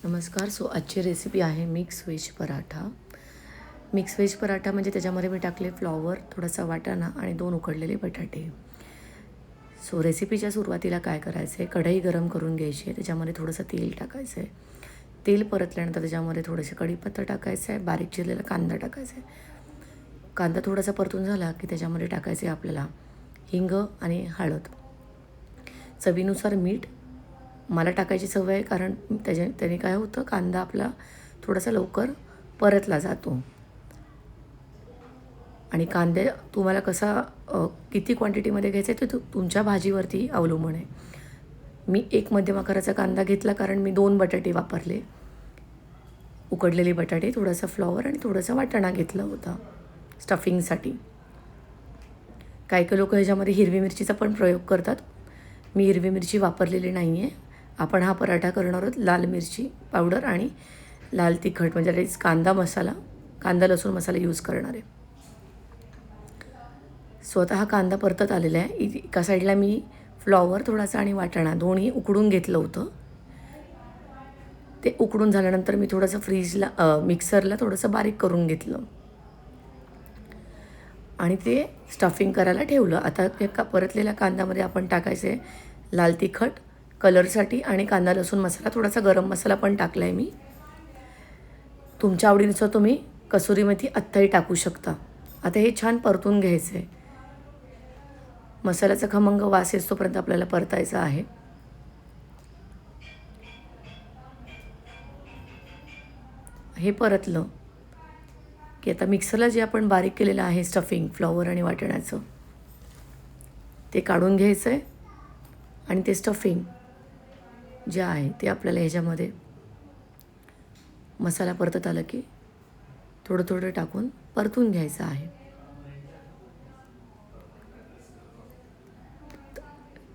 नमस्कार. आजची रेसिपी आहे mix veg paratha. Mix veg paratha म्हणजे त्याच्यामध्ये मी टाकले फ्लॉवर, थोडासा वाटाणा आणि 2 उकडलेले बटाटे. रेसिपीच्या सुरुवातीला काय करायचं आहे, कढई गरम करून घ्यायची आहे. त्याच्यामध्ये थोडंसं तेल टाकायचं आहे. तेल परतल्यानंतर त्याच्यामध्ये थोडेसे कढीपत्ता टाकायचं आहे, बारीक चिरलेला कांदा टाकायचा आहे. कांदा थोडासा परतून झाला की त्याच्यामध्ये टाकायचे आपल्याला हिंग आणि हळद, चवीनुसार मीठ. मला टाकायची सवय आहे कारण त्याने काय होतं, कांदा आपला थोडासा लवकर परतला जातो. आणि कांदे तुम्हाला किती क्वांटिटीमध्ये घ्यायचं आहे ते तुमच्या भाजीवरती अवलंबून आहे. मी एक मध्यम आकाराचा कांदा घेतला कारण मी 2 बटाटे वापरले. उकडलेले बटाटे, थोडासा फ्लॉवर आणि थोडासा वाटाणा घेतला होता स्टफिंगसाठी. काही काही लोक ह्याच्यामध्ये हिरवी मिरचीचा पण प्रयोग करतात. मी हिरवी मिरची वापरलेली नाही आहे. आपण हा पराठा करणार आहोत लाल मिरची पावडर आणि लाल तिखट म्हणजे कांदा लसूण मसाला यूज करणार आहे. हा कांदा परतत आलेला आहे. एका साईडला मी फ्लॉवर थोडासा आणि वाटाणा दोन्ही उकडून घेतलं होतं. ते उकडून झाल्यानंतर मी थोडंसं मिक्सरला थोडंसं बारीक करून घेतलं आणि ते स्टफिंग करायला ठेवलं. आता परतलेल्या कांद्यामध्ये आपण टाकायचे लाल तिखट कलरसाठी आणि कांदा लसूण मसाला, थोडासा गरम मसाला पण टाकला आहे मी. तुमच्या आवडीनुसार तुम्ही कसुरी मेथी आत्ताही टाकू शकता. आता हे छान परतून घ्यायचं आहे. मसाल्याचा खमंग वास येतोपर्यंत आपल्याला परतायचं आहे. हे परतलं की आता मिक्सरला जे आपण बारीक केलेलं आहे स्टफिंग फ्लॉवर आणि वाटाण्याचं, ते काढून घ्यायचं आहे आणि ते स्टफिंग जे आहे ते आपल्याला ह्याच्यामध्ये मसाला परतत आलं की थोडं थोडं टाकून परतून घ्यायचं आहे.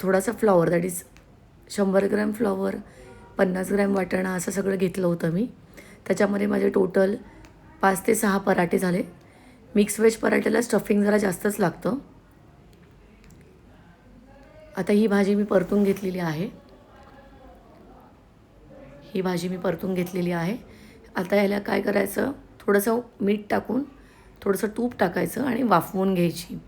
थोडासा flower, that is 100 gram flower, 50 gram वाटाणा, असं सगळं घेतलं होतं मी. त्याच्यामध्ये माझे टोटल 5 ते 6 पराठे झाले. मिक्स व्हेज पराठ्याला स्टफिंग जरा जास्तच लागतं. आता ही भाजी मी परतून घेतलेली आहे. आता याला काय करायचं, थोडंसं मीठ टाकून थोडंसं तूप टाकायचं आणि वाफवून घ्यायची.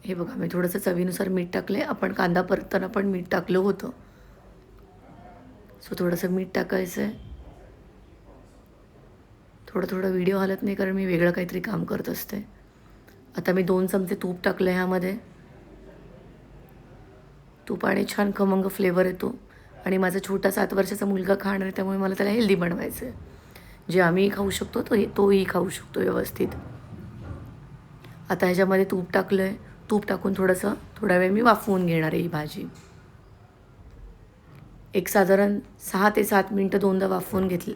हे बघा, मी थोडंसं चवीनुसार मीठ टाकले. आपण कांदा परतताना पण मीठ टाकलं होतं. थोडंसं मीठ टाकायचं आहे. थोडं व्हिडिओ हलत नाही कारण मी वेगळं काहीतरी काम करत असते. आता मी 2 चमचे तूप टाकलं ह्यामध्ये. तुपाने छान खमंग फ्लेवर येतो आणि माझा छोटा 7 वर्षाचा मुलगा खाणार आहे, त्यामुळे मला त्याला हेल्दी बनवायचं आहे. जे आम्हीही खाऊ शकतो तोही खाऊ शकतो व्यवस्थित. आता ह्याच्यामध्ये तूप टाकलं आहे. तूप टाकून थोडा वेळ मी वाफवून घेणार आहे ही भाजी. एक साधारण 6 ते 7 मिनटं दोनदा वाफवून घेतली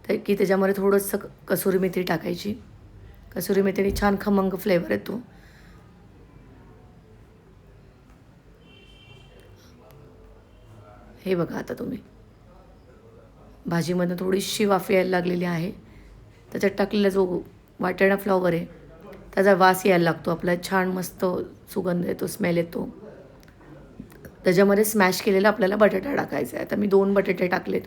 तर की त्याच्यामध्ये थोडंसं कसुरी मेथी टाकायची. कसुरी मेथीने छान खमंग फ्लेवर येतो. हे बघा, आता तुम्ही भाजीमधून थोडीशी वाफ यायला लागलेली आहे. त्याच्यात टाकलेला जो वाटाणा फ्लॉवर आहे त्याचा वास यायला लागतो. आपला छान मस्त सुगंध येतो, स्मेल येतो. त्याच्यामध्ये स्मॅश केलेला आपल्याला बटाटा टाकायचा आहे. आता मी 2 बटाटे टाकलेत.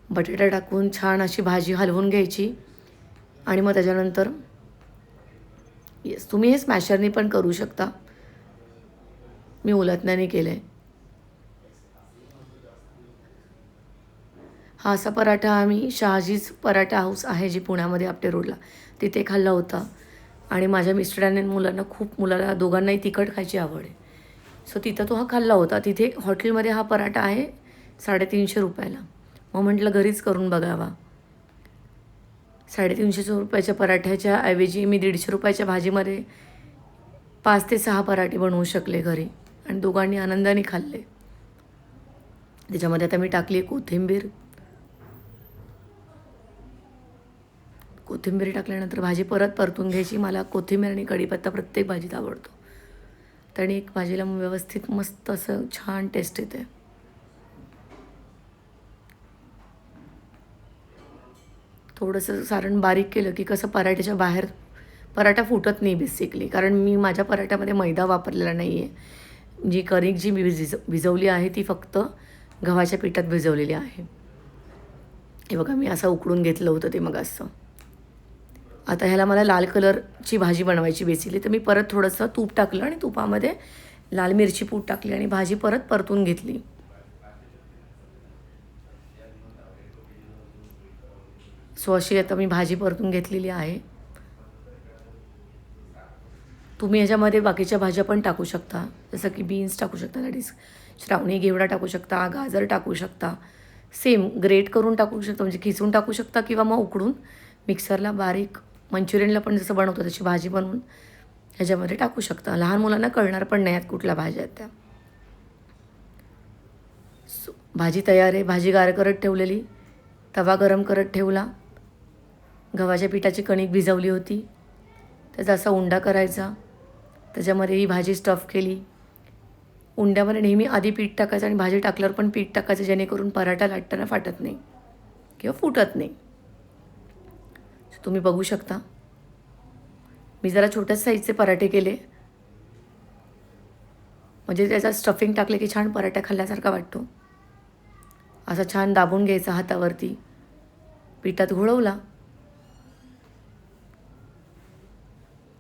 बटाटा टाकून छान अशी भाजी हलवून घ्यायची आणि मग त्याच्यानंतर तुम्ही हे स्मॅशरनी पण करू शकता. मी उलथण्याने केलं आहे. हा असा पराठा आम्ही शहाजीज पराठा हाऊस आहे जी पुण्यामध्ये आपटे रोडला, तिथे खाल्ला होता. आणि माझ्या मिस्टरांनी मुलाला दोघांनाही तिखट खायची आवड आहे. तिथं तो हा खाल्ला होता. तिथे हॉटेलमध्ये हा पराठा आहे 350 रुपयाला. मग म्हटलं घरीच करून बघावा. 350 रुपयाच्या पराठ्याच्या ऐवजी मी 150 रुपयाच्या भाजीमध्ये 5 ते 6 पराठे बनवू शकले घरी आणि दोघांनी आनंदाने खाल्ले. त्याच्यामध्ये आता मी टाकली कोथिंबीर टाकल्यानंतर भाजी परतून घ्यायची. मला कोथिंबीर आणि कढीपत्ता प्रत्येक भाजीत आवडतो. त्याने एक भाजीला व्यवस्थित मस्त असं छान टेस्ट येते. थोडंसं सारण बारीक केलं की कसं पराठ्याच्या बाहेर पराठा फुटत नाही बेसिकली, कारण मी माझ्या पराठ्यामध्ये मैदा वापरलेला नाही आहे. जी कणिक जी मी भिजवली आहे ती फक्त गव्हाच्या पिठात भिजवलेली आहे. हे बघा मी असं उकडून घेतलं होतं ते मग असं. आता ह्याला मला लाल कलरची भाजी बनवायची बेसिकली, तर मी परत थोडंसं तूप टाकलं आणि तुपामध्ये लाल मिरची पूड टाकली आणि भाजी परत परतून घेतली. सो अशी आता मी भाजी परतून घेतलेली आहे. तुम्ही ह्याच्यामध्ये बाकीच्या भाज्या पण टाकू शकता, जसं की बीन्स टाकू शकता, दॅट इज श्रावणी घेवडा टाकू शकता, गाजर टाकू शकता, सेम ग्रेट करून टाकू शकता, म्हणजे खिसून टाकू शकता किंवा मग उकडून मिक्सरला बारीक मंचुरियनला पण जसं बनवतो तशी भाजी बनवून ह्याच्यामध्ये टाकू शकता. लहान मुलांना कळणार पण नाही आहेत कुठल्या भाज्या आहेत त्या. भाजी तयार आहे. भाजी गार करत ठेवलेली, तवा गरम करत ठेवला, गव्हाच्या पिठाची कणिक भिजवली होती, त्याचा असा उंडा करायचा, त्याच्यामध्ये ही भाजी स्टफ केली. उंड्यामध्ये नेहमी आधी पीठ टाकायचं आणि भाजी टाकल्यावर पण पीठ टाकायचं, जेणेकरून पराठा लाटताना फाटत नाही किंवा फुटत नाही. तुम्ही बघू शकता मी जरा छोट्या साईजचे पराठे केले, म्हणजे त्याचा स्टफिंग टाकले की छान पराठा खाल्ल्यासारखा वाटतो. असा छान दाबून घ्यायचा हातावरती, पिठात घोळवला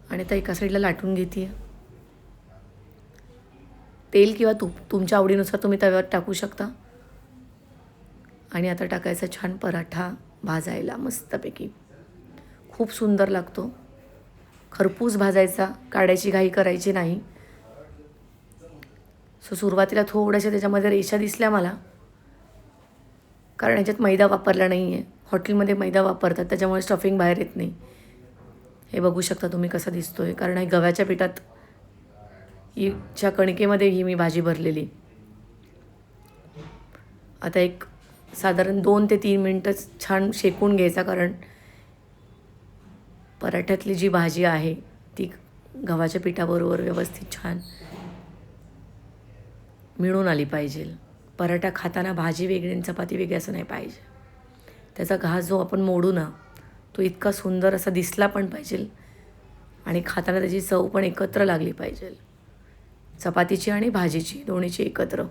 आणि आता एका साईडला लाटून घेते. तेल किंवा तूप तुमच्या आवडीनुसार तुम्ही तव्यावर टाकू शकता. आणि आता टाकायचा छान पराठा भाजायला मस्तपैकी, खूप सुंदर लागतो. खरपूस भाजायचा, काढायची घाई करायची नाही. सो सुरुवातीला थोड्याशा त्याच्यामध्ये रेषा दिसल्या मला, कारण ह्याच्यात मैदा वापरला नाही आहे. हॉटेलमध्ये मैदा वापरतात त्याच्यामुळे स्टफिंग बाहेर येत नाही. हे बघू शकता तुम्ही कसा दिसतो आहे, कारण हे गव्हाच्या पिठात च्या कणकेमध्ये ही मी भाजी भरलेली. आता एक साधारण 2 ते 3 मिनटंच छान शेकून घ्यायचा, कारण पराठ्यातली जी भाजी आहे ती गव्हाच्या पिठाबरोबर व्यवस्थित छान मिळून आली पाहिजे. पराठा खाताना भाजी वेगळी आणि चपाती वेगळी असं नाही पाहिजे. त्याचा घास जो आपण मोडू ना, तो इतका सुंदर असा दिसला पण पाहिजे आणि खाताना त्याची चव पण एकत्र लागली पाहिजे, चपातीची आणि भाजीची दोन्हीची एकत्र.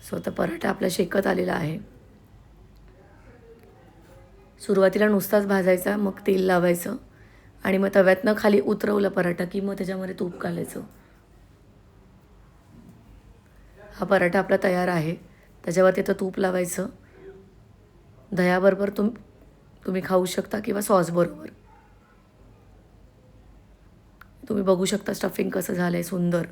सो आता पराठा आपला शेकत आलेला आहे. सुरुवातीला नुसताच भाजायचा, मग तेल लावायचं आणि मग तव्यातनं खाली उतरवलं पराठा की मग त्याच्यामध्ये तूप घालायचं. हा पराठा आपला तयार आहे. त्याच्यावरती आता तूप लावायचं. दह्याबरोबर तुम्ही खाऊ शकता किंवा सॉसबरोबर. तुम्ही बघू शकता स्टफिंग कसं झालं आहे सुंदर.